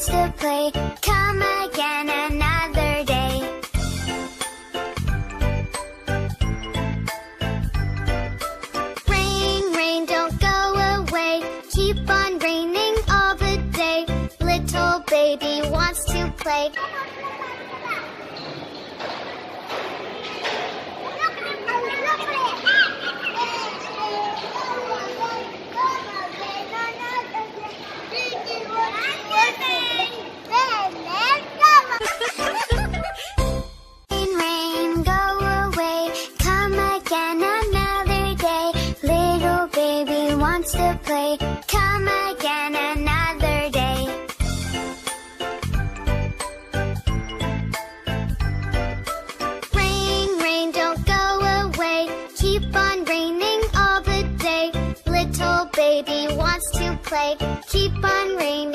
wants to play. Come again another day. Rain, rain, don't go away. Keep on raining all the day. Little baby wants to play. Rain, rain, go away. Come again another day. Little baby wants to play. Come again another day. Rain, rain, don't go away. Keep on raining all the day. Little baby wants to play. Keep on raining.